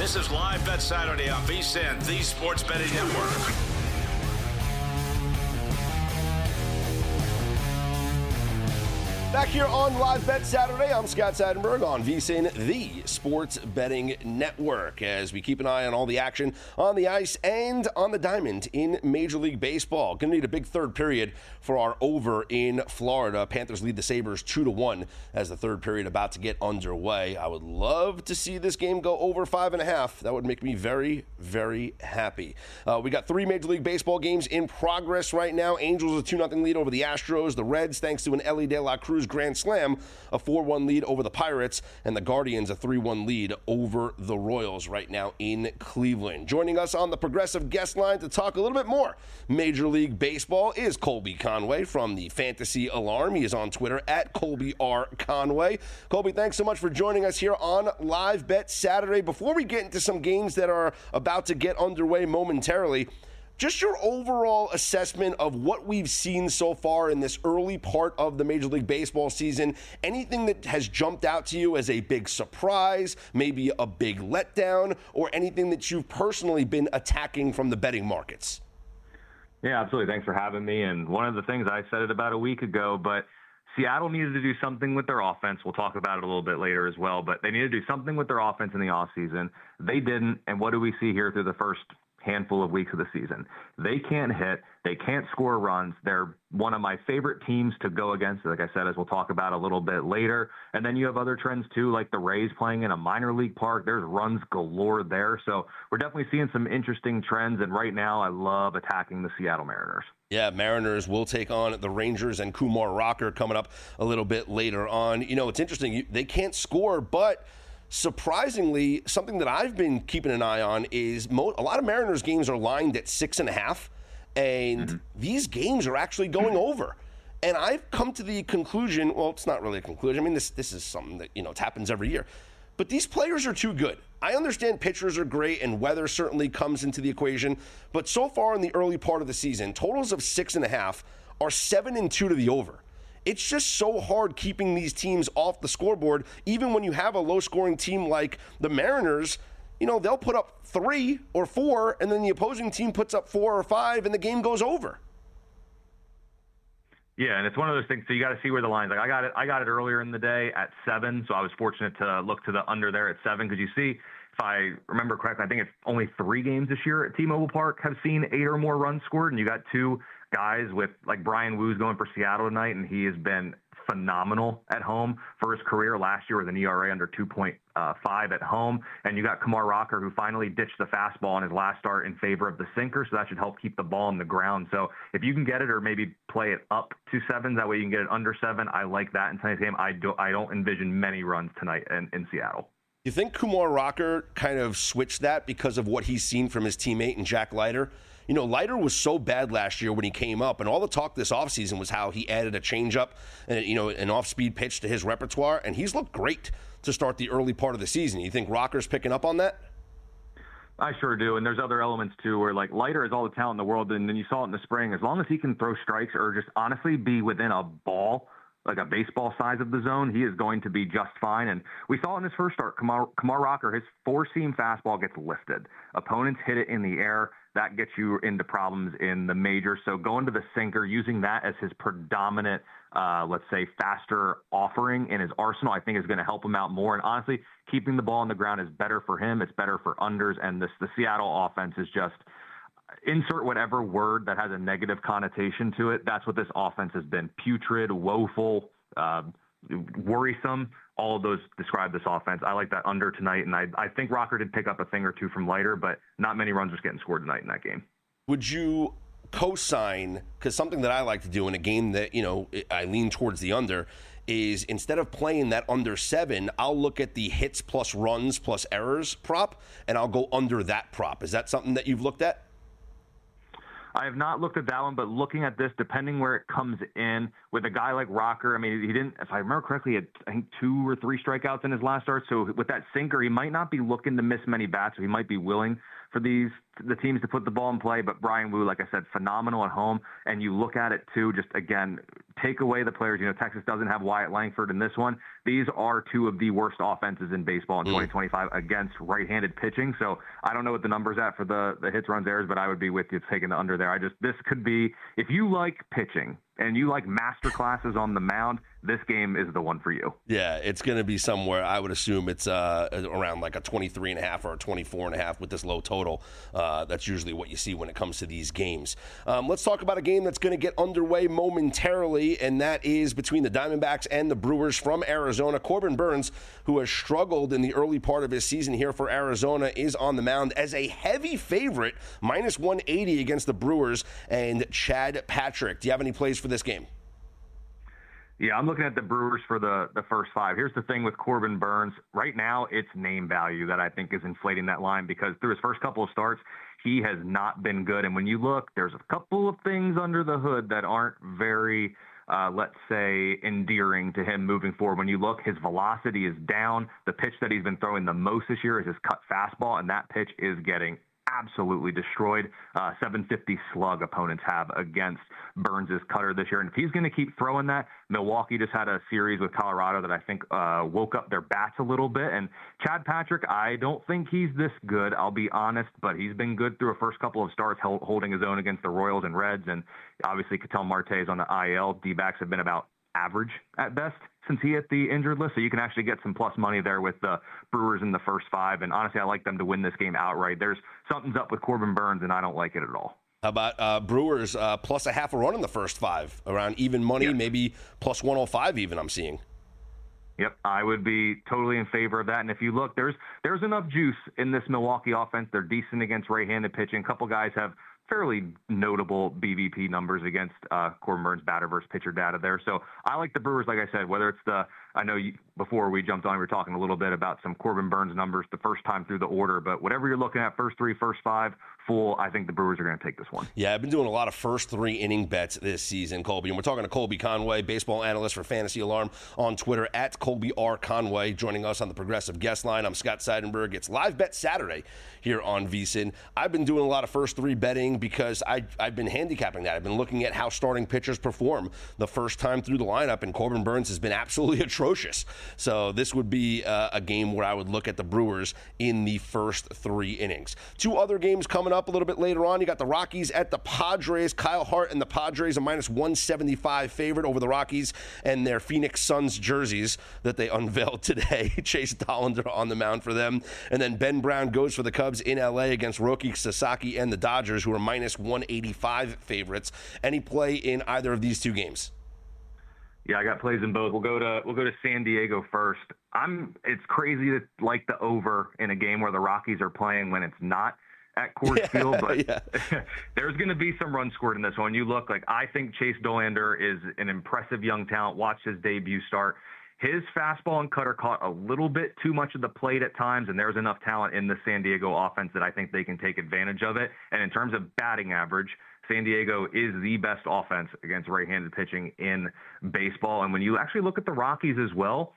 This is Live Bet Saturday on VSiN, the Sports Betting Network. Back here on Live Bet Saturday, I'm Scott Seidenberg on VSiN, the Sports Betting Network, as we keep an eye on all the action on the ice and on the diamond in Major League Baseball. Going to need a big third period for our over in Florida. Panthers lead the Sabres 2-1 as the third period about to get underway. I would love to see this game go over 5.5. That would make me very, very happy. We got 3 Major League Baseball games in progress right now. Angels a 2-0 lead over the Astros. The Reds, thanks to an Elly De La Cruz grand slam, a 4-1 lead over the Pirates, and the Guardians a 3-1 lead over the Royals right now in Cleveland. Joining us on the Progressive guest line to talk a little bit more Major League Baseball is Colby Conway from the Fantasy Alarm. He is on Twitter at Colby R. Conway. Colby, thanks so much for joining us here on Live Bet Saturday. Before we get into some games that are about to get underway momentarily, just your overall assessment of what we've seen so far in this early part of the Major League Baseball season. Anything that has jumped out to you as a big surprise, maybe a big letdown, or anything that you've personally been attacking from the betting markets? Yeah, absolutely. Thanks for having me. And one of the things, I said it about a week ago, but Seattle needed to do something with their offense. We'll talk about it a little bit later as well, but they needed to do something with their offense in the offseason. They didn't, and what do we see here through the first handful of weeks of the season? They can't hit. They can't score runs. They're one of my favorite teams to go against, like I said, as we'll talk about a little bit later. And then you have other trends too, like the Rays playing in a minor league park. There's runs galore there. So we're definitely seeing some interesting trends. And right now I love attacking the Seattle Mariners. Yeah, Mariners will take on the Rangers and Kumar Rocker coming up a little bit later on. You know, it's interesting. They can't score, but surprisingly, something that I've been keeping an eye on is a lot of Mariners games are lined at 6.5, and these games are actually going over. And I've come to the conclusion, well, it's not really a conclusion. I mean, this is something that, it happens every year. But these players are too good. I understand pitchers are great, and weather certainly comes into the equation. But so far in the early part of the season, totals of 6.5 are 7-2 to the over. It's just so hard keeping these teams off the scoreboard. Even when you have a low-scoring team like the Mariners, they'll put up 3 or 4, and then the opposing team puts up 4 or 5, and the game goes over. Yeah, and it's one of those things. So you got to see where the line's. Like I got it earlier in the day at 7, so I was fortunate to look to the under there at 7 because you see, if I remember correctly, I think it's only 3 games this year at T-Mobile Park have seen 8 or more runs scored, and you got 2 guys with like Brian Woo's going for Seattle tonight, and he has been phenomenal at home for his career last year with an ERA under 2.5 at home. And you got Kumar Rocker, who finally ditched the fastball in his last start in favor of the sinker, so that should help keep the ball on the ground. So if you can get it, or maybe play it up to 7, that way you can get it under 7. I like that in tonight's game. I don't envision many runs tonight in Seattle. You think Kumar Rocker kind of switched that because of what he's seen from his teammate and Jack Leiter? Leiter was so bad last year when he came up, and all the talk this offseason was how he added a changeup and, an off-speed pitch to his repertoire, and he's looked great to start the early part of the season. You think Rocker's picking up on that? I sure do, and there's other elements too where, like, Leiter has all the talent in the world, and then you saw it in the spring. As long as he can throw strikes or just honestly be within a ball, like a baseball size of the zone, he is going to be just fine. And we saw in his first start, Kumar Rocker, his 4-seam fastball gets lifted. Opponents hit it in the air. That gets you into problems in the majors. So going to the sinker, using that as his predominant, let's say, faster offering in his arsenal, I think is going to help him out more. And honestly, keeping the ball on the ground is better for him. It's better for unders. And the Seattle offense is just, insert whatever word that has a negative connotation to it. That's what this offense has been. Putrid, woeful, worrisome. All of those describe this offense. I like that under tonight, and I think Rocker did pick up a thing or two from Leiter, but not many runs are getting scored tonight in that game. Would you co-sign, because something that I like to do in a game that, I lean towards the under, is instead of playing that under 7, I'll look at the hits plus runs plus errors prop, and I'll go under that prop. Is that something that you've looked at? I have not looked at that one, but looking at this, depending where it comes in with a guy like Rocker, I mean, he didn't, if I remember correctly, he had, I think, 2 or 3 strikeouts in his last start. So with that sinker, he might not be looking to miss many bats, so he might be willing for the teams to put the ball in play. But Brian Wu, like I said, phenomenal at home. And you look at it too, just again, take away the players. You know, Texas doesn't have Wyatt Langford in this one. These are 2 of the worst offenses in baseball in 2025 against right-handed pitching. So I don't know what the number's at for the hits, runs, errors, but I would be with you taking the under there. This could be, if you like pitching and you like master classes on the mound, this game is the one for you. Yeah, it's going to be somewhere. I would assume it's around like a 23.5 or a 24.5 with this low total. That's usually what you see when it comes to these games. Let's talk about a game that's going to get underway momentarily, and that is between the Diamondbacks and the Brewers from Arizona. Corbin Burnes, who has struggled in the early part of his season here for Arizona, is on the mound as a heavy favorite, minus 180 against the Brewers and Chad Patrick. Do you have any plays for this game? Yeah, I'm looking at the Brewers for the first 5. Here's the thing with Corbin Burnes. Right now, it's name value that I think is inflating that line, because through his first couple of starts, he has not been good. And when you look, there's a couple of things under the hood that aren't very, let's say, endearing to him moving forward. When you look, his velocity is down. The pitch that he's been throwing the most this year is his cut fastball, and that pitch is getting absolutely destroyed. 750 slug opponents have against Burns' cutter this year. And if he's going to keep throwing that, Milwaukee just had a series with Colorado that I think woke up their bats a little bit. And Chad Patrick, I don't think he's this good, I'll be honest, but he's been good through a first couple of starts, holding his own against the Royals and Reds. And obviously, Ketel Marte is on the IL. D-backs have been about average at best since he hit the injured list, so you can actually get some plus money there with the Brewers in the first 5. And honestly, I like them to win this game outright. There's something's up with Corbin Burnes, and I don't like it at all. How about Brewers plus a half a run in the first 5, around even money, maybe plus 105 even, I'm seeing. Yep, I would be totally in favor of that. And if you look, there's enough juice in this Milwaukee offense. They're decent against right-handed pitching. A couple guys have fairly notable BVP numbers against Corbin Burnes batter versus pitcher data there. So I like the Brewers, like I said, whether it's I know before we jumped on, we were talking a little bit about some Corbin Burnes numbers the first time through the order, but whatever you're looking at, first 3, first 5, full, I think the Brewers are going to take this one. Yeah, I've been doing a lot of first 3 inning bets this season, Colby. And we're talking to Colby Conway, baseball analyst for Fantasy Alarm on Twitter, at Colby R. Conway, joining us on the Progressive Guest Line. I'm Scott Seidenberg. It's Live Bet Saturday here on VSiN. I've been doing a lot of first 3 betting because I've been handicapping that. I've been looking at how starting pitchers perform the first time through the lineup, and Corbin Burnes has been absolutely atrocious. So this would be a game where I would look at the Brewers in the first 3 innings. 2 other games coming up a little bit later on. You got the Rockies at the Padres. Kyle Hart and the Padres, a minus 175 favorite over the Rockies and their Phoenix Suns jerseys that they unveiled today. Chase Dollander on the mound for them. And then Ben Brown goes for the Cubs in L.A. against Roki Sasaki and the Dodgers, who are minus 185 favorites. Any play in either of these 2 games? Yeah, I got plays in both. We'll go to San Diego first. It's crazy to like the over in a game where the Rockies are playing when it's not at Coors Field, but there's going to be some runs scored in this one. You look, like, I think Chase Dollander is an impressive young talent. Watch his debut start. His fastball and cutter caught a little bit too much of the plate at times, and there's enough talent in the San Diego offense that I think they can take advantage of it. And in terms of batting average, San Diego is the best offense against right-handed pitching in baseball. And when you actually look at the Rockies as well,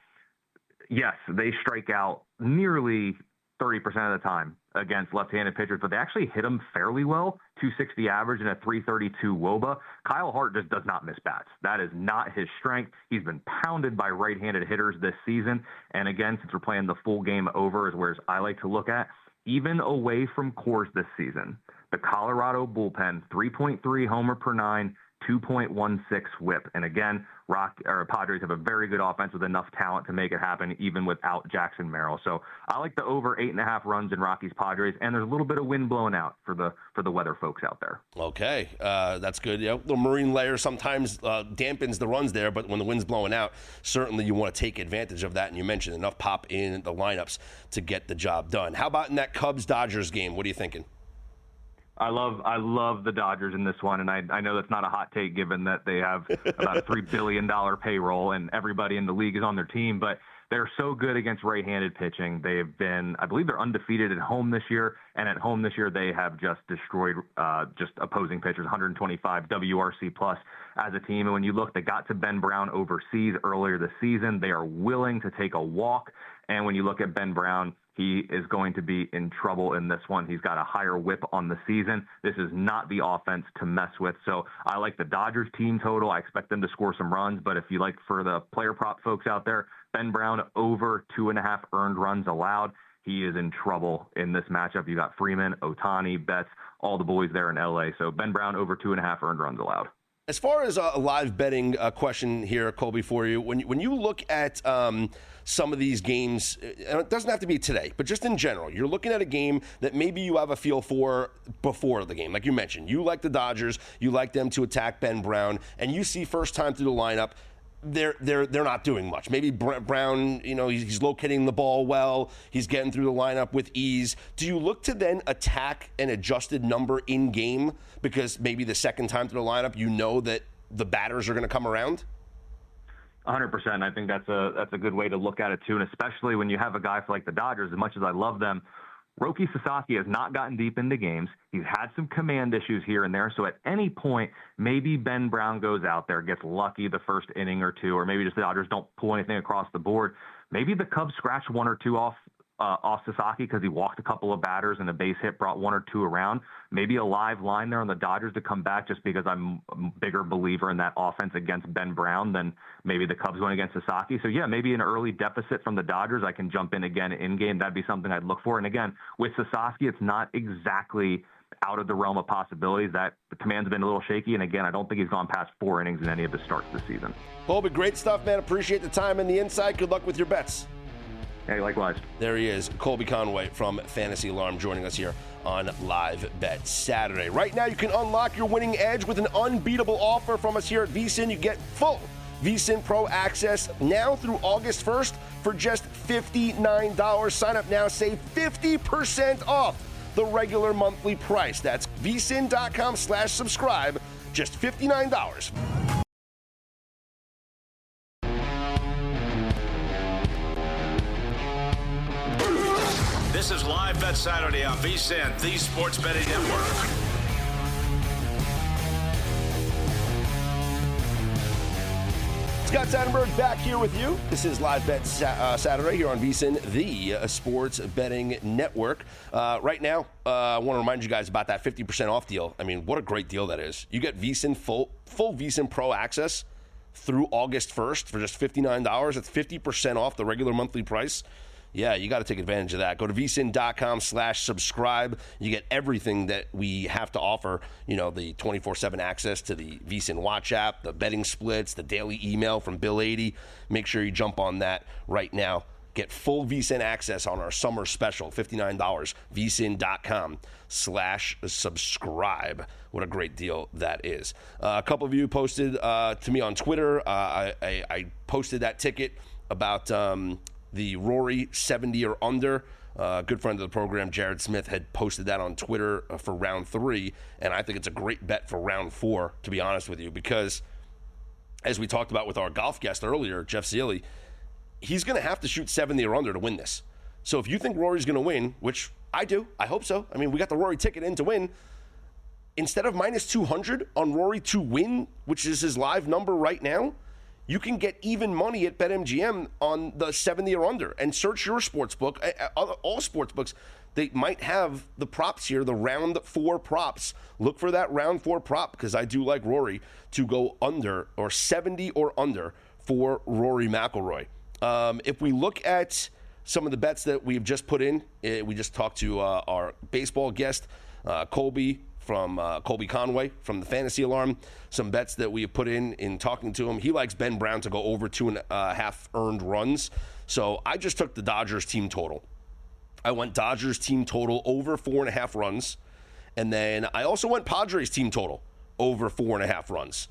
yes, they strike out nearly 30% of the time against left-handed pitchers, but they actually hit them fairly well, 260 average and a 332 WOBA. Kyle Hart just does not miss bats. That is not his strength. He's been pounded by right-handed hitters this season. And again, since we're playing the full game over, is where I like to look at, even away from Coors this season, the Colorado bullpen, 3.3 homer per 9, 2.16 whip. And again, Padres have a very good offense with enough talent to make it happen, even without Jackson Merrill. So I like the over 8.5 runs in Rockies Padres, and there's a little bit of wind blowing out for the weather folks out there. Okay, that's good. Yeah, the marine layer sometimes dampens the runs there, but when the wind's blowing out, certainly you want to take advantage of that. And you mentioned enough pop in the lineups to get the job done. How about in that Cubs-Dodgers game? What are you thinking? I love the Dodgers in this one, and I know that's not a hot take given that they have about a $3 billion payroll and everybody in the league is on their team. But They're so good against right-handed pitching. They've been, I believe they're undefeated at home this year, and at home this year they have just destroyed just opposing pitchers, 125 WRC plus as a team. And when you look, they got to Ben Brown overseas earlier this season. They are willing to take a walk. And when you look at Ben Brown, he is going to be in trouble in this one. He's got a higher whip on the season. This is not the offense to mess with. So I like the Dodgers team total. I expect them to score some runs. But if you like, for the player prop folks out there, Ben Brown over 2.5 earned runs allowed. He is in trouble in this matchup. You got Freeman, Ohtani, Betts, all the boys there in LA. So Ben Brown over 2.5 earned runs allowed. As far as a live betting question here, Colby, for you, when you look at some of these games, and it doesn't have to be today, but just in general, you're looking at a game that maybe you have a feel for before the game. Like you mentioned, you like the Dodgers, you like them to attack Ben Brown, and you see first time through the lineup, they're not doing much. Maybe Brown, he's locating the ball well. He's getting through the lineup with ease. Do you look to then attack an adjusted number in game because maybe the second time through the lineup you know that the batters are going to come around? 100%. I think that's a good way to look at it too, and especially when you have a guy like the Dodgers. As much as I love them, Roki Sasaki has not gotten deep into games. He's had some command issues here and there. So at any point, maybe Ben Brown goes out there, gets lucky the first inning or two, or maybe just the Dodgers don't pull anything across the board. Maybe the Cubs scratch one or two off Sasaki because he walked a couple of batters and a base hit brought one or two around. Maybe a live line there on the Dodgers to come back, just because I'm a bigger believer in that offense against Ben Brown than maybe the Cubs going against Sasaki. So yeah, maybe an early deficit from the Dodgers. I can jump in again in game. That'd be something I'd look for. And again, with Sasaki, it's not exactly out of the realm of possibilities. That the command's been a little shaky. And again, I don't think he's gone past 4 innings in any of his starts this season. Colby, great stuff, man. Appreciate the time and the insight. Good luck with your bets. Hey, likewise. There he is, Colby Conway from Fantasy Alarm, joining us here on Live Bet Saturday. Right now, you can unlock your winning edge with an unbeatable offer from us here at VSiN. You get full VSiN Pro access now through August 1st for just $59. Sign up now, save 50% off the regular monthly price. That's vsin.com/subscribe, just $59. This is Live Bet Saturday on VSiN, the Sports Betting Network. Scott Seidenberg back here with you. This is Live Bet Saturday here on VSiN, the Sports Betting Network. Right now, I want to remind you guys about that 50% off deal. I mean, what a great deal that is. You get VSiN full VSiN Pro access through August 1st for just $59. That's 50% off the regular monthly price. Yeah, you got to take advantage of that. Go to vsin.com/subscribe. You get everything that we have to offer. The 24/7 access to the VSiN Watch app, the betting splits, the daily email from Bill 80. Make sure you jump on that right now. Get full VSiN access on our summer special, $59. vsin.com/subscribe. What a great deal that is. A couple of you posted to me on Twitter. I posted that ticket about the Rory 70 or under. A good friend of the program, Jared Smith, had posted that on Twitter for round 3, and I think it's a great bet for round 4, to be honest with you, because as we talked about with our golf guest earlier, Jeff Seeley, he's going to have to shoot 70 or under to win this. So if you think Rory's going to win, which I do, I hope so. I mean, we got the Rory ticket in to win. Instead of minus 200 on Rory to win, which is his live number right now, you can get even money at BetMGM on the 70 or under, and search your sports book. All sports books, they might have the props here, the round 4 props. Look for that round 4 prop, because I do like Rory to go under, or 70 or under for Rory McIlroy. If we look at some of the bets that we've just put in, we just talked to our baseball guest, Colby Conway from the Fantasy Alarm. Some bets that we have put in talking to him. He likes Ben Brown to go over 2.5 earned runs. So I just took the Dodgers team total. I went Dodgers team total over 4.5 runs. And then I also went Padres team total over 4.5 runs.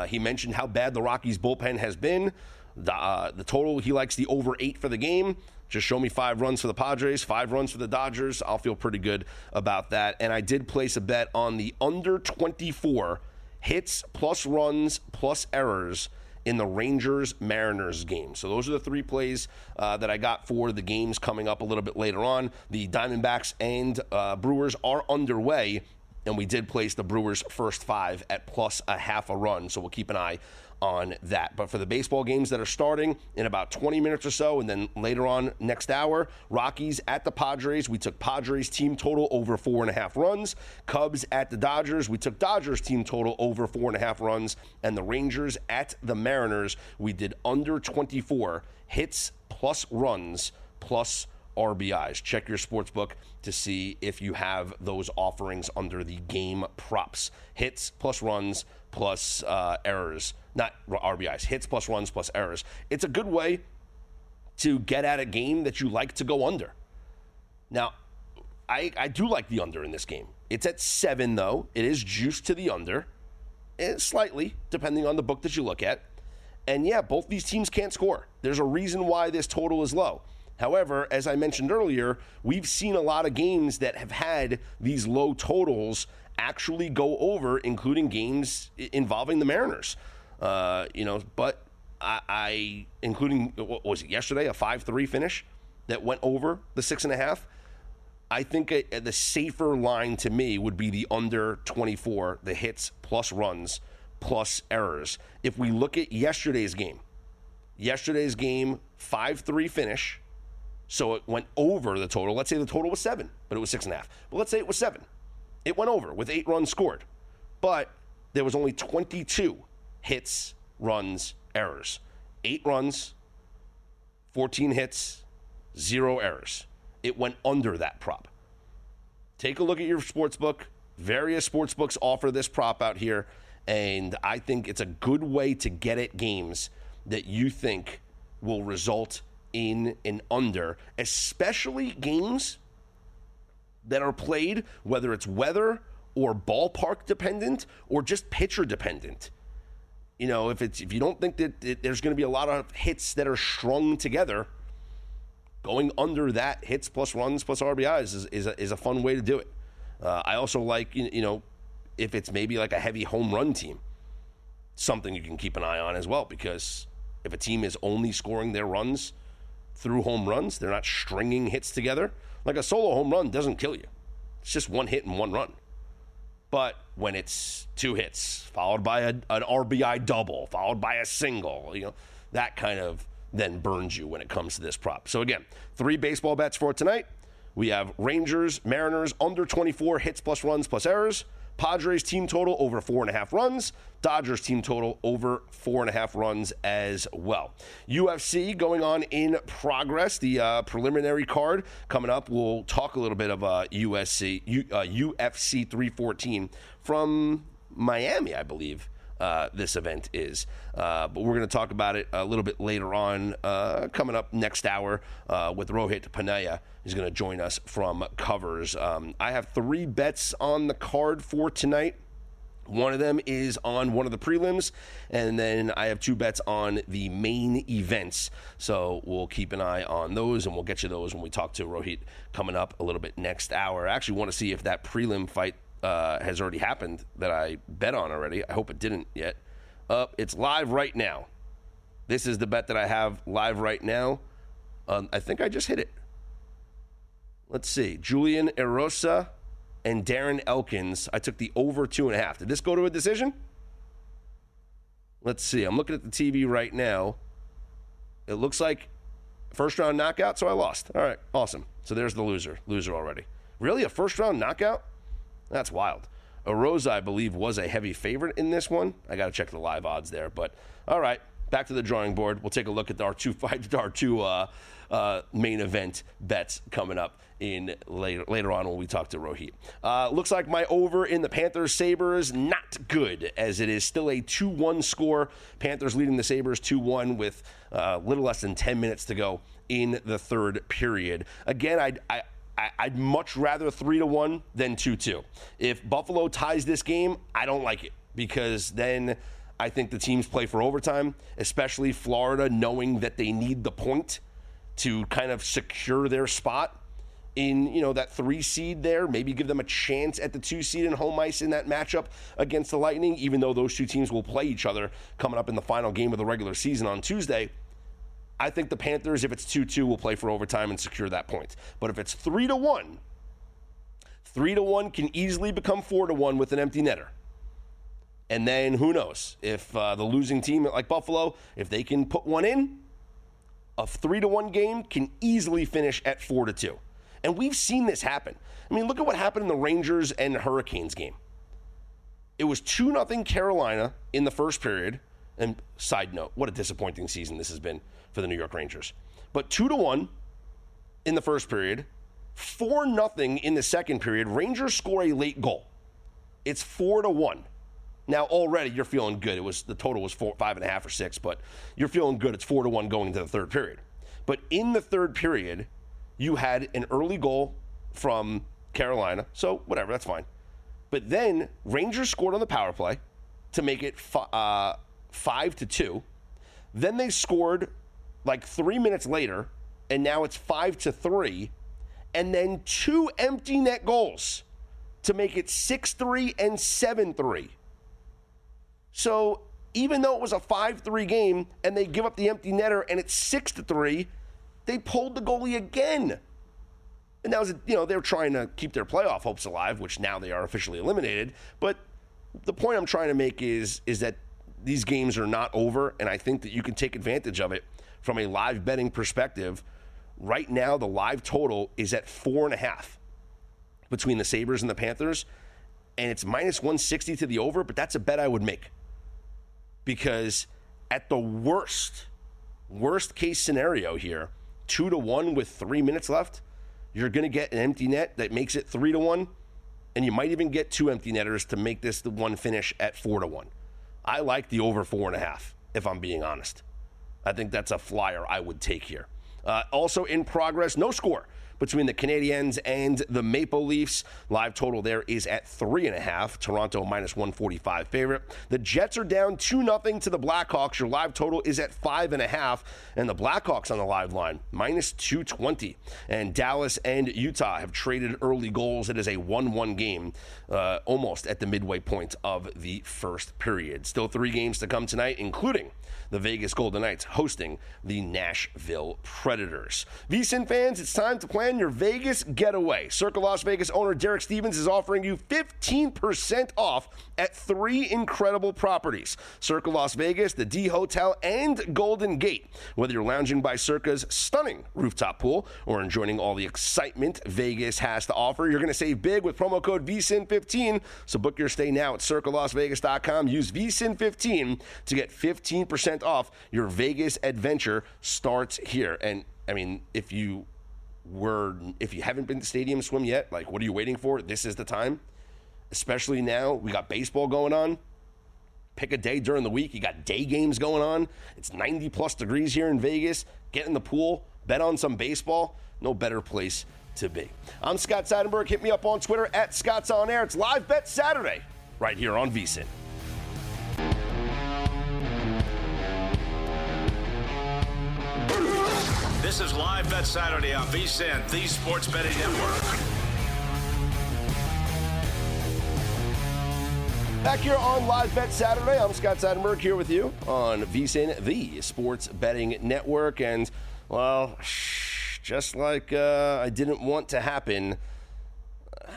He mentioned how bad the Rockies bullpen has been. The total, he likes the over 8 for the game. Just show me 5 runs for the Padres, 5 runs for the Dodgers. I'll feel pretty good about that. And I did place a bet on the under 24 hits plus runs plus errors in the Rangers-Mariners game. So those are the 3 plays that I got for the games coming up a little bit later on. The Diamondbacks and Brewers are underway, and we did place the Brewers' first 5 at plus a half a run, so we'll keep an eye on that. But for the baseball games that are starting in about 20 minutes or so, and then later on next hour, Rockies at the Padres. We took Padres team total over 4.5 runs. Cubs at the Dodgers. We took Dodgers team total over 4.5 runs. And the Rangers at the Mariners. We did under 24 hits plus runs plus RBIs. Check your sports book to see if you have those offerings under the game props. Hits plus runs plus errors. Not RBIs. Hits plus runs plus errors. It's a good way to get at a game that you like to go under. Now, I do like the under in this game. It's at 7, though. It is juiced to the under. Slightly, depending on the book that you look at. And yeah, both these teams can't score. There's a reason why this total is low. However, as I mentioned earlier, we've seen a lot of games that have had these low totals actually go over, including games involving the Mariners. But I including, what was it, yesterday, a 5-3 finish that went over the 6.5. I think the safer line to me would be the under 24, the hits plus runs plus errors. If we look at yesterday's game, 5-3 finish. So it went over the total. Let's say the total was 7, but it was 6.5. But let's say it was 7. It went over with 8 runs scored. But there was only 22 hits, runs, errors. 8 runs, 14 hits, 0 errors. It went under that prop. Take a look at your sports book. Various sports books offer this prop out here. And I think it's a good way to get at games that you think will result in an under, especially games that are played, whether it's weather or ballpark dependent or just pitcher dependent. If you don't think that there's going to be a lot of hits that are strung together, going under that hits plus runs plus RBIs is a fun way to do it. I also like, if it's maybe like a heavy home run team, something you can keep an eye on as well, because if a team is only scoring their runs through home runs, they're not stringing hits together. Like a solo home run doesn't kill you. It's just 1 hit and 1 run. But when it's 2 hits, followed by an RBI double, followed by a single, that kind of then burns you when it comes to this prop. So again, 3 baseball bets for tonight. We have Rangers, Mariners, under 24 hits plus runs plus errors. Padres team total over 4.5 runs. Dodgers team total over 4.5 runs as well. UFC going on in progress. The preliminary card coming up. We'll talk a little bit of UFC 314 from Miami, I believe. This event is. But we're going to talk about it a little bit later on, coming up next hour with Rohit Panaya. He's going to join us from Covers. I have 3 bets on the card for tonight. One of them is on one of the prelims, and then I have 2 bets on the main events. So we'll keep an eye on those, and we'll get you those when we talk to Rohit coming up a little bit next hour. I actually want to see if that prelim fight has already happened that I bet on already. I hope it didn't yet. It's live right now. This is the bet that I have live right now. I think I just hit it. Let's see. Julian Erosa and Darren Elkins. I took the over 2.5. Did this go to a decision? Let's see. I'm looking at the TV right now. It looks like first round knockout, so I lost. All right, awesome. So there's the loser already. Really, a first round knockout? That's wild. Erosa, I believe, was a heavy favorite in this one. I got to check the live odds there. But all right, back to the drawing board. We'll take a look at our two main event bets coming up in later on when we talk to Rohit. Looks like my over in the Panthers-Sabres, not good, as it is still a 2-1 score. Panthers leading the Sabres 2-1 with a little less than 10 minutes to go in the third period. Again, I'd much rather 3-1 than 2-2. If Buffalo ties this game, I don't like it, because then I think the teams play for overtime, especially Florida, knowing that they need the point to kind of secure their spot in, that 3 seed there, maybe give them a chance at the 2 seed in home ice in that matchup against the Lightning, even though those two teams will play each other coming up in the final game of the regular season on Tuesday. I think the Panthers, if it's 2-2, will play for overtime and secure that point. But if it's 3-1, 3-1 can easily become 4-1 with an empty netter. And then who knows if the losing team like Buffalo, if they can put one in, a 3-1 game can easily finish at 4-2. And we've seen this happen. I mean, look at what happened in the Rangers and Hurricanes game. It was 2-0 Carolina in the first period. And side note, what a disappointing season this has been for the New York Rangers. But 2-1 in the first period, 4-0 in the second period. Rangers score a late goal. It's 4-1. Now already you're feeling good. The total was 5.5 or 6, but you're feeling good. It's 4-1 going into the third period. But in the third period, you had an early goal from Carolina, so whatever, that's fine. But then Rangers scored on the power play to make it 5-2. Then they scored like 3 minutes later, and now it's 5-3. And then 2 empty net goals to make it 6-3 and 7-3. So even though it was a 5-3 game and they give up the empty netter and it's 6-3, they pulled the goalie again. And that was, they're trying to keep their playoff hopes alive, which now they are officially eliminated. But the point I'm trying to make is that these games are not over, and I think that you can take advantage of it from a live betting perspective. Right now, the live total is at 4.5 between the Sabres and the Panthers, and it's minus 160 to the over, but that's a bet I would make. Because at the worst case scenario here, 2-1 with 3 minutes left, you're going to get an empty net that makes it 3-1, and you might even get 2 empty netters to make this the one finish at 4-1. I like the over 4.5, if I'm being honest. I think that's a flyer I would take here. Also in progress, no score between the Canadiens and the Maple Leafs. Live total there is at 3.5. Toronto minus 145 favorite. The Jets are down 2-0 to the Blackhawks. Your live total is at 5.5. And the Blackhawks on the live line, minus 220. And Dallas and Utah have traded early goals. It is a 1-1 game, almost at the midway point of the first period. Still 3 games to come tonight, including the Vegas Golden Knights hosting the Nashville Predators. VSiN fans, it's time to plan your Vegas getaway. Circa Las Vegas owner Derek Stevens is offering you 15% off at 3 incredible properties: Circa Las Vegas, the D Hotel, and Golden Gate. Whether you're lounging by Circa's stunning rooftop pool or enjoying all the excitement Vegas has to offer, you're going to save big with promo code VSiN15. So book your stay now at CircaLasVegas.com. Use VSiN15 to get 15% off. Your Vegas adventure starts here. And I mean, if you haven't been to Stadium Swim yet, like, what are you waiting for? This is the time. Especially now, we got baseball going on. Pick a day during the week. You got day games going on. It's 90 plus degrees here in Vegas. Get in the pool, bet on some baseball. No better place to be. I'm Scott Seidenberg. Hit me up on Twitter at Scott's On Air. It's Live Bet Saturday right here on VSiN. This is Live Bet Saturday on VSiN, the Sports Betting Network. Back here on Live Bet Saturday, I'm Scott Seidenberg here with you on VSiN, the Sports Betting Network. And, well, just like I didn't want to happen,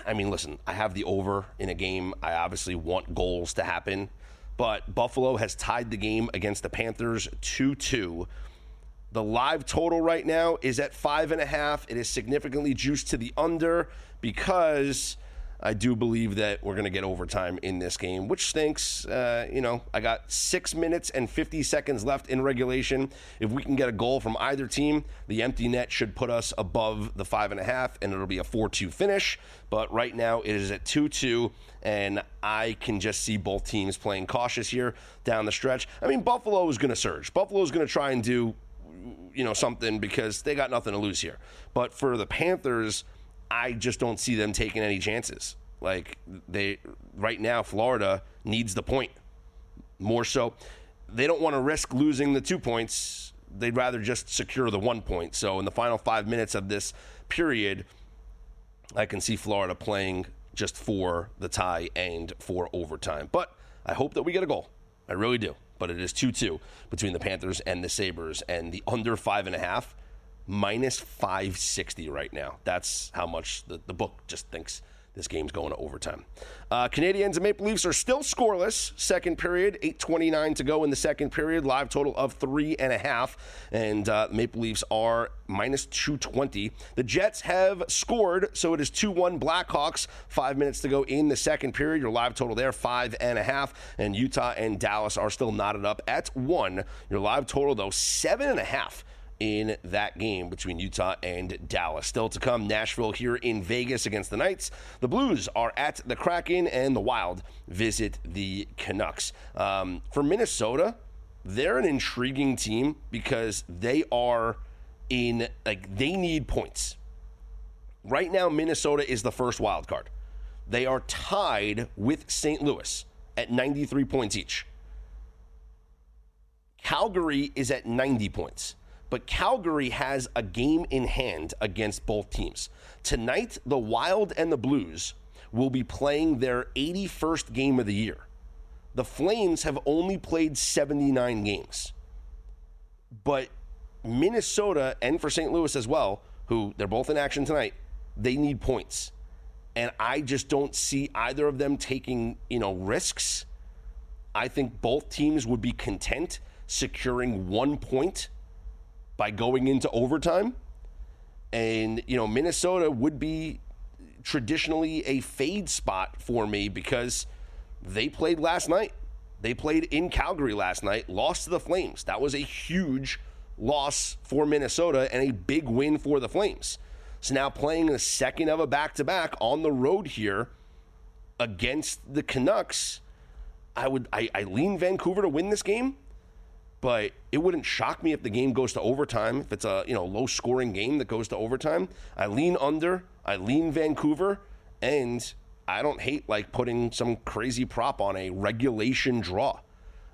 I mean, listen, I have the over in a game. I obviously want goals to happen. But Buffalo has tied the game against the Panthers 2-2. The live total right now is at 5.5. It is significantly juiced to the under because I do believe that we're going to get overtime in this game, which stinks. I got 6 minutes and 50 seconds left in regulation. If we can get a goal from either team, the empty net should put us above the 5.5, and it'll be a 4-2 finish. But right now it is at 2-2, and I can just see both teams playing cautious here down the stretch. I mean, Buffalo is going to surge. Buffalo is going to try and do something because they got nothing to lose here. But for the Panthers, I just don't see them taking any chances. Like, right now, Florida needs the point. More so, they don't want to risk losing the 2 points. They'd rather just secure the 1 point. So in the final 5 minutes of this period, I can see Florida playing just for the tie and for overtime. But I hope that we get a goal. I really do. But it is 2-2 between the Panthers and the Sabres, and the under 5.5, minus 560 right now. That's how much the book just thinks this game's going to overtime. Canadiens and Maple Leafs are still scoreless. Second period, 8:29 to go in the second period. Live total of 3.5. And Maple Leafs are minus 220. The Jets have scored, so it is 2-1 Blackhawks. 5 minutes to go in the second period. Your live total there, 5.5. And Utah and Dallas are still knotted up at 1. Your live total, though, 7.5. in that game between Utah and Dallas. Still to come, Nashville here in Vegas against the Knights. The Blues are at the Kraken, and the Wild visit the Canucks. For Minnesota, they're an intriguing team because they are they need points. Right now, Minnesota is the first wild card. They are tied with St. Louis at 93 points each. Calgary is at 90 points. But Calgary has a game in hand against both teams. Tonight, the Wild and the Blues will be playing their 81st game of the year. The Flames have only played 79 games. But Minnesota, and for St. Louis as well, who they're both in action tonight, they need points. And I just don't see either of them taking, risks. I think both teams would be content securing 1 point by going into overtime. And, Minnesota would be traditionally a fade spot for me because they played last night. They played in Calgary last night, lost to the Flames. That was a huge loss for Minnesota and a big win for the Flames. So now playing the second of a back-to-back on the road here against the Canucks, I lean Vancouver to win this game. But it wouldn't shock me if the game goes to overtime. If it's a low-scoring game that goes to overtime, I lean under. I lean Vancouver, and I don't hate putting some crazy prop on a regulation draw,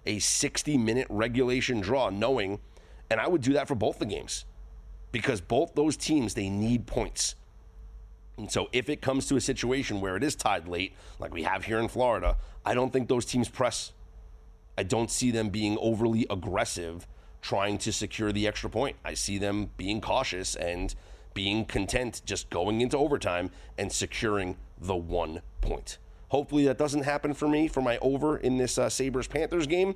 a 60-minute regulation draw, knowing, and I would do that for both the games, because both those teams, they need points. And so if it comes to a situation where it is tied late, like we have here in Florida, I don't think those teams press. I don't see them being overly aggressive trying to secure the extra point. I see them being cautious and being content just going into overtime and securing the 1 point. Hopefully that doesn't happen for me for my over in this Sabres-Panthers game.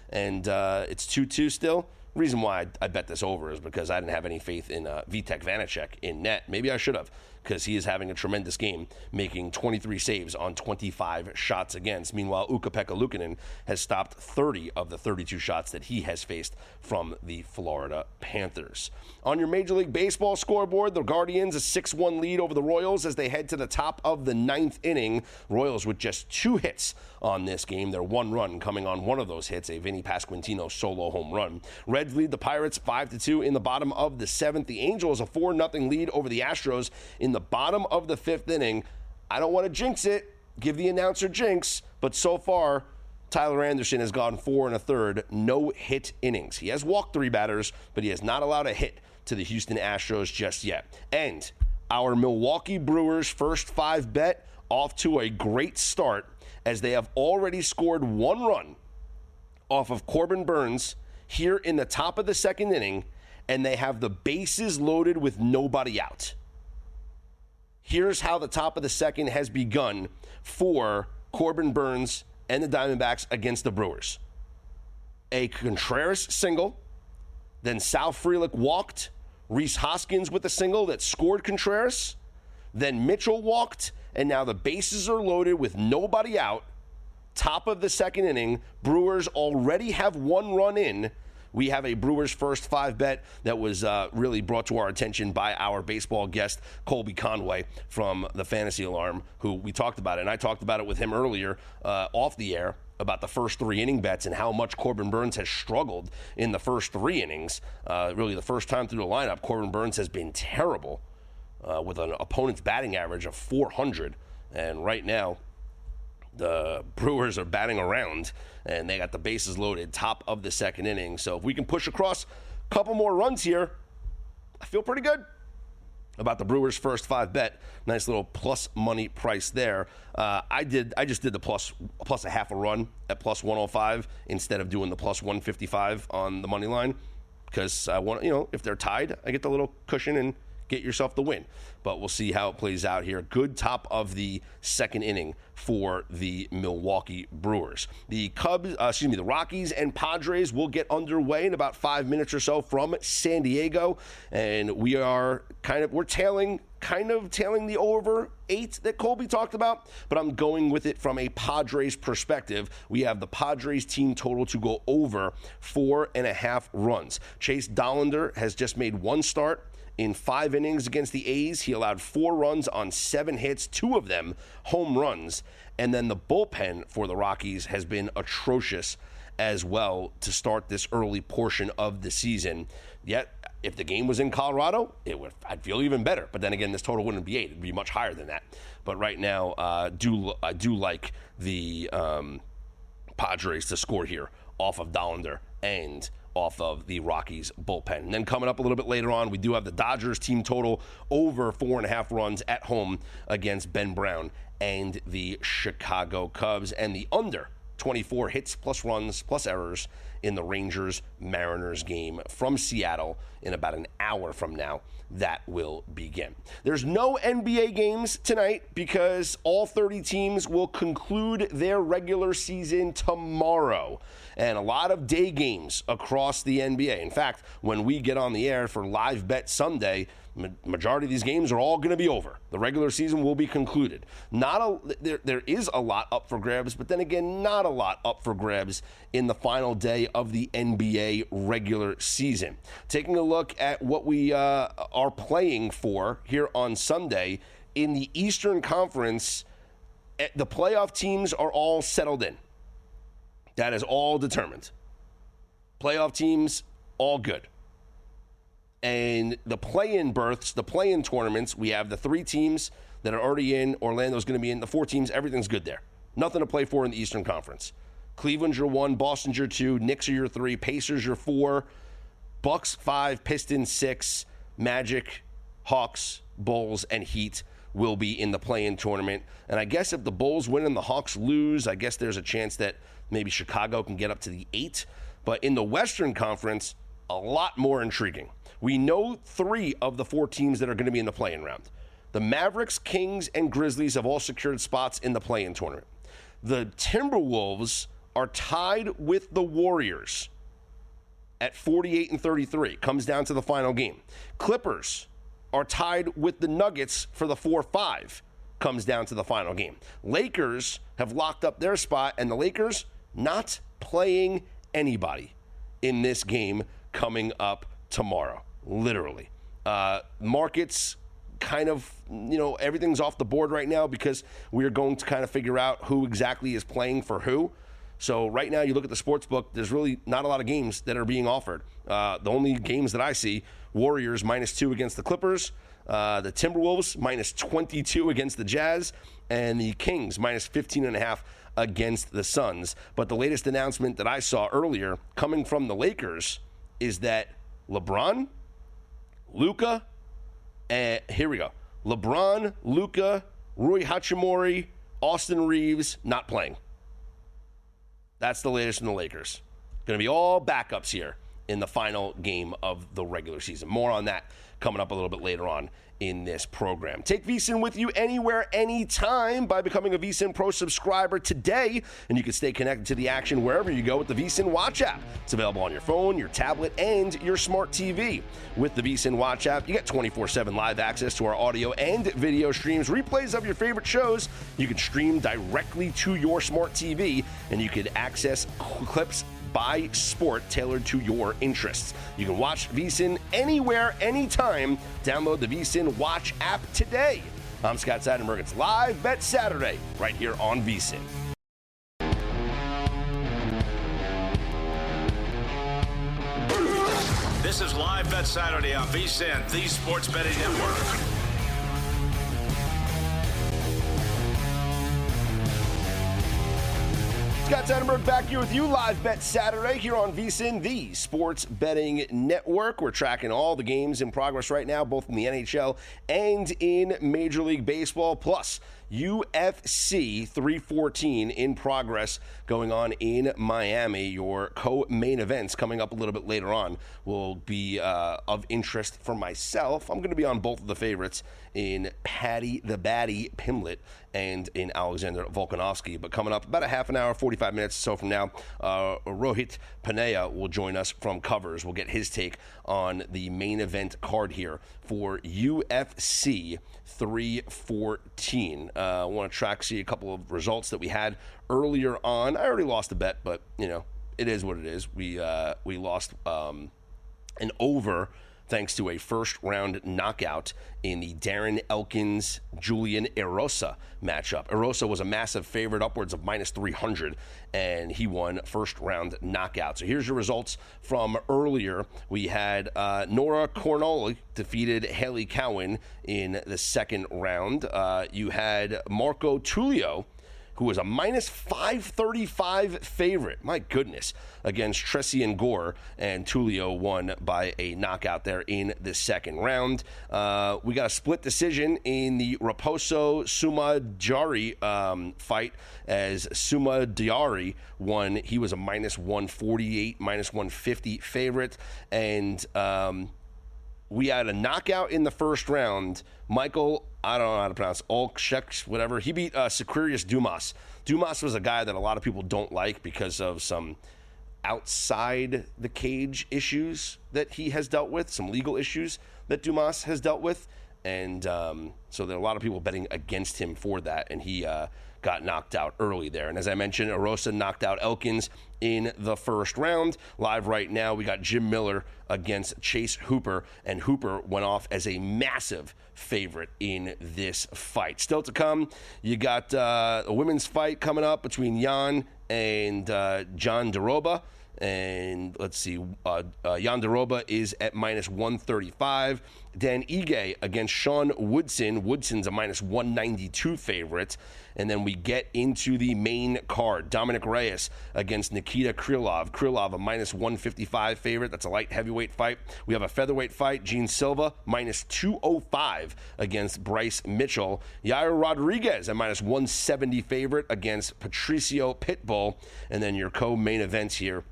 And it's 2-2 still. Reason why I bet this over is because I didn't have any faith in Vitek Vanacek in net. Maybe I should have, because he is having a tremendous game, making 23 saves on 25 shots against. Meanwhile, Ukko-Pekka Luukkonen has stopped 30 of the 32 shots that he has faced from the Florida Panthers. On your Major League Baseball scoreboard, the Guardians a 6-1 lead over the Royals as they head to the top of the 9th inning. Royals with just 2 hits on this game. Their 1 run coming on one of those hits, a Vinny Pasquantino solo home run. Reds lead the Pirates 5-2 in the bottom of the 7th. The Angels a 4-0 lead over the Astros in the bottom of the 5th inning. I don't want to jinx it, give the announcer jinx, but so far, Tyler Anderson has gone 4 1/3 no-hit innings. He has walked 3 batters, but he has not allowed a hit to the Houston Astros just yet. And our Milwaukee Brewers first 5 bet off to a great start as they have already scored 1 run off of Corbin Burnes here in the top of the 2nd inning, and they have the bases loaded with nobody out. Here's how the top of the 2nd has begun for Corbin Burnes and the Diamondbacks against the Brewers. A Contreras single, then Sal Frelick walked, Rhys Hoskins with a single that scored Contreras, then Mitchell walked, and now the bases are loaded with nobody out. Top of the 2nd inning, Brewers already have 1 run in. We have a Brewers first 5 bet that was really brought to our attention by our baseball guest, Colby Conway from the Fantasy Alarm, who we talked about it. And I talked about it with him earlier off the air about the first 3 inning bets and how much Corbin Burnes has struggled in the first 3 innings. Really the first time through the lineup, Corbin Burnes has been terrible with an opponent's batting average of 400. And right now, the Brewers are batting around, and they got the bases loaded, top of the 2nd inning. So if we can push across a couple more runs here, I feel pretty good. about the Brewers' first 5 bet. Nice little plus money price there. I just did the plus a half a run at plus 105 instead of doing the plus 155 on the money line, because I want, if they're tied, I get the little cushion and get yourself the win. But we'll see how it plays out here. Good top of the second inning for the Milwaukee Brewers. The Rockies and Padres will get underway in about 5 minutes or so from San Diego, and we're tailing the over 8 that Colby talked about, but I'm going with it from a Padres perspective. We have the Padres team total to go over 4.5 runs. Chase Dollander has just made 1 start in 5 innings against the A's. He allowed 4 runs on 7 hits, 2 of them home runs. And then the bullpen for the Rockies has been atrocious as well to start this early portion of the season. Yet, if the game was in Colorado, I'd feel even better. But then again, this total wouldn't be 8. It'd be much higher than that. But right now, I do like the Padres to score here off of Dollander and off of the Rockies bullpen. And then coming up a little bit later on, we do have the Dodgers team total over 4.5 runs at home against Ben Brown and the Chicago Cubs, and the under 24 hits plus runs plus errors in the Rangers-Mariners game from Seattle in about an hour from now. That will begin. There's no NBA games tonight because all 30 teams will conclude their regular season tomorrow. And a lot of day games across the NBA. In fact, when we get on the air for Live Bet Sunday, majority of these games are all going to be over. The regular season will be concluded. There is a lot up for grabs, but then again, not a lot up for grabs in the final day of the NBA regular season. Taking a look at what we are playing for here on Sunday in the Eastern Conference, the playoff teams are all settled in. That is all determined. Playoff teams, all good. And the play-in berths, the play-in tournaments, we have the 3 teams that are already in. Orlando's going to be in. The 4 teams, everything's good there. Nothing to play for in the Eastern Conference. Cleveland's your 1, Boston's your 2, Knicks are your 3, Pacers your 4, Bucks 5, Pistons 6, Magic, Hawks, Bulls, and Heat will be in the play-in tournament. And I guess if the Bulls win and the Hawks lose, I guess there's a chance that maybe Chicago can get up to the 8. But in the Western Conference, a lot more intriguing. We know 3 of the 4 teams that are going to be in the play-in round. The Mavericks, Kings, and Grizzlies have all secured spots in the play-in tournament. The Timberwolves are tied with the Warriors at 48 and 33. Comes down to the final game. Clippers are tied with the Nuggets for the 4-5. Comes down to the final game. Lakers have locked up their spot, and the Lakers not playing anybody in this game coming up tomorrow. Literally. Markets kind of, everything's off the board right now because we're going to kind of figure out who exactly is playing for who. So right now you look at the sports book, there's really not a lot of games that are being offered. The only games that I see, Warriors -2 against the Clippers, the Timberwolves -22 against the Jazz, and the Kings -15.5 against the Suns. But the latest announcement that I saw earlier coming from the Lakers is that LeBron, Luka, here we go. LeBron, Luka, Rui Hachimura, Austin Reeves not playing. That's the latest from the Lakers. Going to be all backups here in the final game of the regular season. More on that coming up a little bit later on in this program. Take VSiN with you anywhere, anytime by becoming a VSiN Pro subscriber today, and you can stay connected to the action wherever you go with the VSiN Watch app. It's available on your phone, your tablet, and your smart TV. With the VSiN Watch app, you get 24/7 live access to our audio and video streams, replays of your favorite shows. You can stream directly to your smart TV, and you can access clips by sport tailored to your interests. You can watch VSiN anywhere, anytime. Download the VSiN Watch app today. I'm Scott Seidenberg. It's Live Bet Saturday right here on VSiN. This is Live Bet Saturday on VSiN, the Sports Betting Network. Scott Seidenberg back here with you, Live Bet Saturday here on VSiN, the Sports Betting Network. We're tracking all the games in progress right now, both in the NHL and in Major League Baseball, plus UFC 314 in progress going on in Miami. Your co-main events coming up a little bit later on will be of interest for myself. I'm going to be on both of the favorites in Patty the Batty Pimlet and in Alexander Volkanovski. But coming up about a half an hour, 45 minutes or so from now, Rohit Panaya will join us from Covers. We'll get his take on the main event card here for UFC 314. I want to see a couple of results that we had earlier on. I already lost a bet, but, you know, it is what it is. We lost an over thanks to a first-round knockout in the Darren Elkins-Julian Erosa matchup. Erosa was a massive favorite, upwards of minus 300, and he won first-round knockout. So here's your results from earlier. We had Nora Cornoli defeated Haley Cowan in the second round. You had Marco Tullio, who was a minus 535 favorite, my goodness, against Tressian Gore, and Tullio won by a knockout there in the second round. We got a split decision in the Raposo Suma-Diari fight, as Suma-Diari won. He was a minus 148, minus 150 favorite, and we had a knockout in the first round. Michael, I don't know how to pronounce, Olczek, whatever. He beat Sicarius Dumas. Dumas was a guy that a lot of people don't like because of some outside the cage issues that he has dealt with, some legal issues that Dumas has dealt with. And so there are a lot of people betting against him for that, and he got knocked out early there. And as I mentioned, Erosa knocked out Elkins in the first round. Live right now, we got Jim Miller against Chase Hooper, and Hooper went off as a massive favorite in this fight. Still to come, you got a women's fight coming up between Jan and John Daroba. And let's see, Jan Daroba is at minus 135. Dan Ige against Sean Woodson. Woodson's a minus 192 favorite. And then we get into the main card. Dominic Reyes against Nikita Krylov. Krylov, a minus 155 favorite. That's a light heavyweight fight. We have a featherweight fight. Gene Silva, minus 205 against Bryce Mitchell. Yair Rodriguez, a minus 170 favorite against Patricio Pitbull. And then your co-main events here.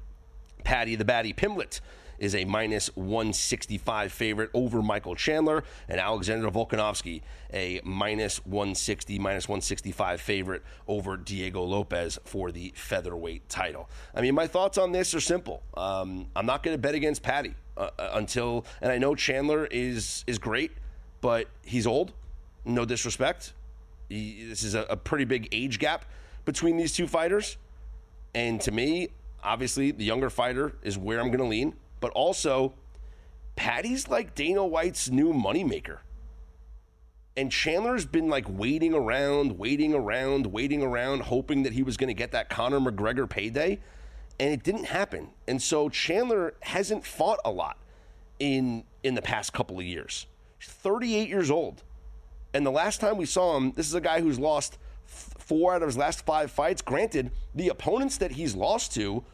Patty the Batty Pimlet is a minus 165 favorite over Michael Chandler, and Alexander Volkanovski a minus 160, minus 165 favorite over Diego Lopez for the featherweight title. I mean, my thoughts on this are simple. I'm not going to bet against Patty until, and I know Chandler is great, but he's old. No disrespect. This is a pretty big age gap between these two fighters, and to me, obviously, the younger fighter is where I'm going to lean. But also, Patty's like Dana White's new moneymaker. And Chandler's been like waiting around, hoping that he was going to get that Conor McGregor payday. And it didn't happen. And so Chandler hasn't fought a lot in the past couple of years. He's 38 years old. And the last time we saw him, this is a guy who's lost 4 out of his last 5 fights. Granted, the opponents that he's lost to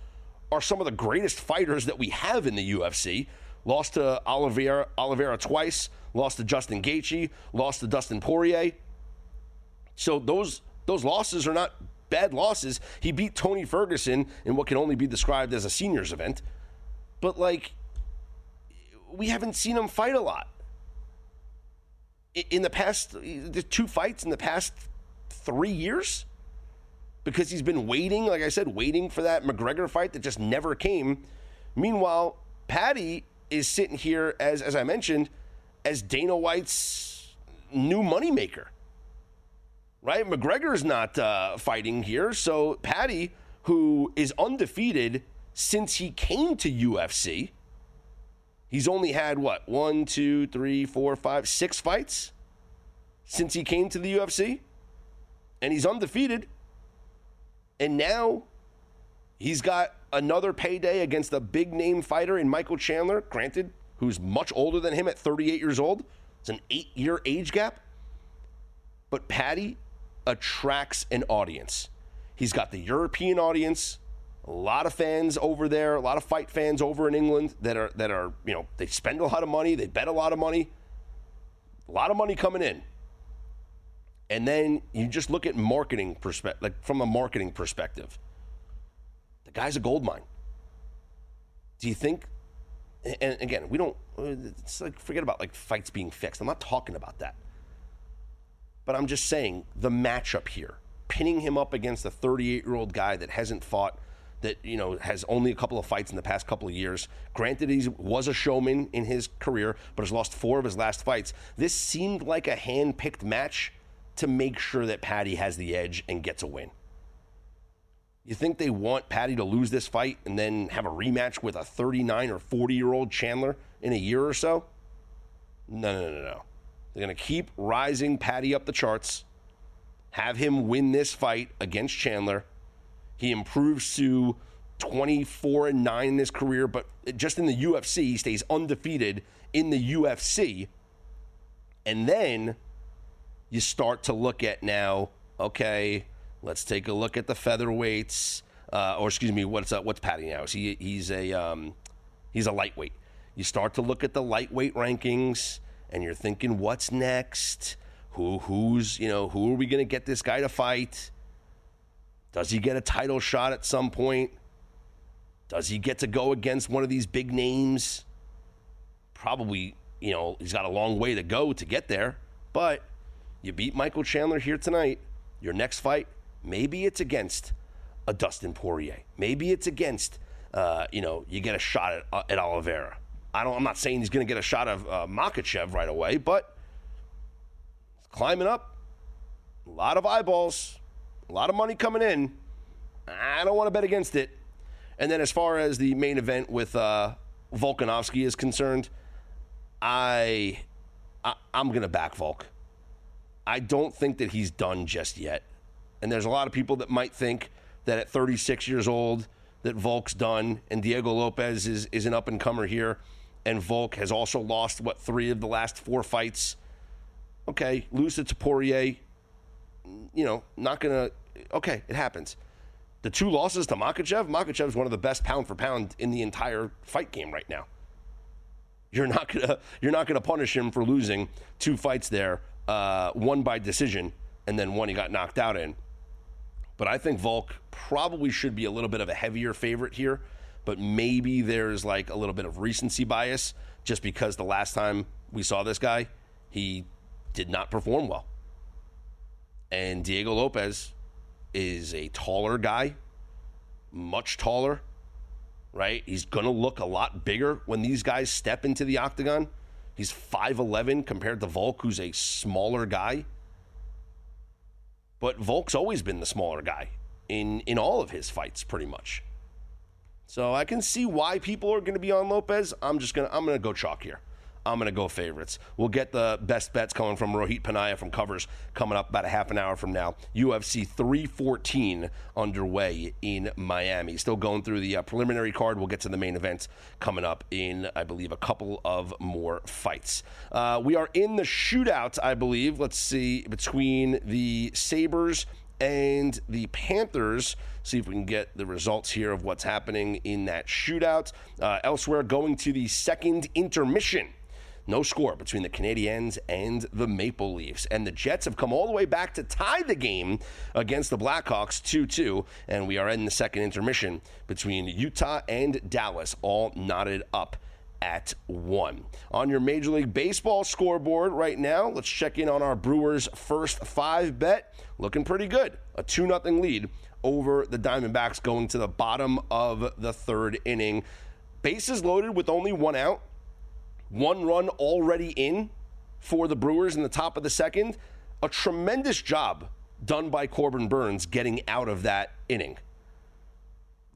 are some of the greatest fighters that we have in the UFC. Lost to Oliveira twice, lost to Justin Gaethje, lost to Dustin Poirier. So those losses are not bad losses. He beat Tony Ferguson in what can only be described as a seniors event. But, like, we haven't seen him fight a lot. In the past, the 2 fights in the past 3 years, because he's been waiting, like I said, waiting for that McGregor fight that just never came. Meanwhile, Patty is sitting here, as I mentioned, as Dana White's new moneymaker, right? McGregor's not fighting here, so Patty, who is undefeated since he came to UFC, he's only had, 6 fights since he came to the UFC? And he's undefeated. And now he's got another payday against a big-name fighter in Michael Chandler, granted, who's much older than him at 38 years old. It's an 8-year age gap. But Patty attracts an audience. He's got the European audience, a lot of fans over there, a lot of fight fans over in England that are they spend a lot of money, they bet a lot of money coming in. And then you just look at marketing perspective, like from a marketing perspective. The guy's a gold mine. Do you think? And again, it's like, forget about like fights being fixed. I'm not talking about that. But I'm just saying the matchup here, pinning him up against a 38-year-old guy that hasn't fought, that, has only a couple of fights in the past couple of years. Granted, he was a showman in his career, but has lost 4 of his last fights. This seemed like a hand-picked match to make sure that Paddy has the edge and gets a win. You think they want Paddy to lose this fight and then have a rematch with a 39 or 40-year-old Chandler in a year or so? No. They're going to keep rising Paddy up the charts, have him win this fight against Chandler. He improves to 24-9 in his career, but just in the UFC, he stays undefeated in the UFC. And then you start to look at now, okay, let's take a look at the featherweights. What's Paddy now? He's a lightweight. You start to look at the lightweight rankings, and you're thinking, what's next? Who are we going to get this guy to fight? Does he get a title shot at some point? Does he get to go against one of these big names? Probably, he's got a long way to go to get there. But you beat Michael Chandler here tonight. Your next fight, maybe it's against a Dustin Poirier. Maybe it's against, you get a shot at Oliveira. I'm not saying he's going to get a shot of Makhachev right away, but climbing up, a lot of eyeballs, a lot of money coming in. I don't want to bet against it. And then as far as the main event with Volkanovski is concerned, I'm going to back Volk. I don't think that he's done just yet. And there's a lot of people that might think that at 36 years old that Volk's done, and Diego Lopez is an up-and-comer here, and Volk has also lost, 3 of the last 4 fights. Okay, lose it to Poirier, not going to, okay, it happens. The 2 losses to Makhachev is one of the best pound for pound in the entire fight game right now. You're not gonna punish him for losing 2 fights there, one by decision, and then one he got knocked out in. But I think Volk probably should be a little bit of a heavier favorite here, but maybe there's like a little bit of recency bias just because the last time we saw this guy, he did not perform well. And Diego Lopez is a taller guy, much taller, right? He's going to look a lot bigger when these guys step into the octagon. He's 5'11" compared to Volk, who's a smaller guy. But Volk's always been the smaller guy in all of his fights, pretty much. So I can see why people are going to be on Lopez. I'm going to go chalk here. I'm going to go favorites. We'll get the best bets coming from Rohit Panaya from Covers coming up about a half an hour from now. UFC 314 underway in Miami. Still going through the preliminary card. We'll get to the main event coming up in, I believe, a couple of more fights. We are in the shootout, I believe. Let's see, between the Sabres and the Panthers. See if we can get the results here of what's happening in that shootout. Elsewhere, going to the second intermission. No score between the Canadiens and the Maple Leafs. And the Jets have come all the way back to tie the game against the Blackhawks 2-2. And we are in the second intermission between Utah and Dallas, all knotted up at 1. On your Major League Baseball scoreboard right now, let's check in on our Brewers' first 5 bet. Looking pretty good. A 2-0 lead over the Diamondbacks going to the bottom of the 3rd inning. Bases loaded with only 1 out. 1 run already in for the Brewers in the top of the 2nd. A tremendous job done by Corbin Burns getting out of that inning.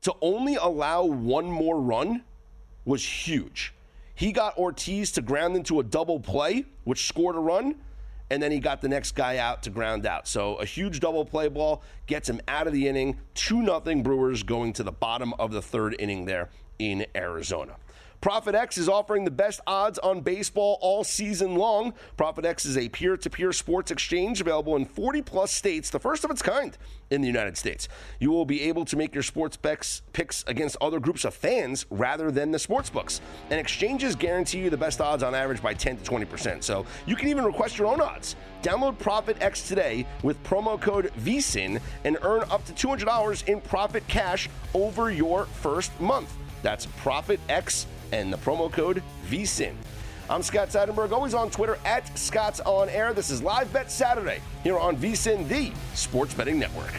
To only allow 1 more run was huge. He got Ortiz to ground into a double play, which scored a run, and then he got the next guy out to ground out. So a huge double play ball gets him out of the inning. 2-0 Brewers going to the bottom of the 3rd inning there in Arizona. ProfitX is offering the best odds on baseball all season long. ProfitX is a peer-to-peer sports exchange available in 40-plus states, the first of its kind in the United States. You will be able to make your sports picks against other groups of fans rather than the sports books. And exchanges guarantee you the best odds on average by 10 to 20%. So you can even request your own odds. Download ProfitX today with promo code VSIN and earn up to $200 in profit cash over your first month. That's ProfitX and the promo code VSIN. I'm Scott Seidenberg, always on Twitter @ScottsOnAir. This is Live Bet Saturday here on VSIN, the Sports Betting Network.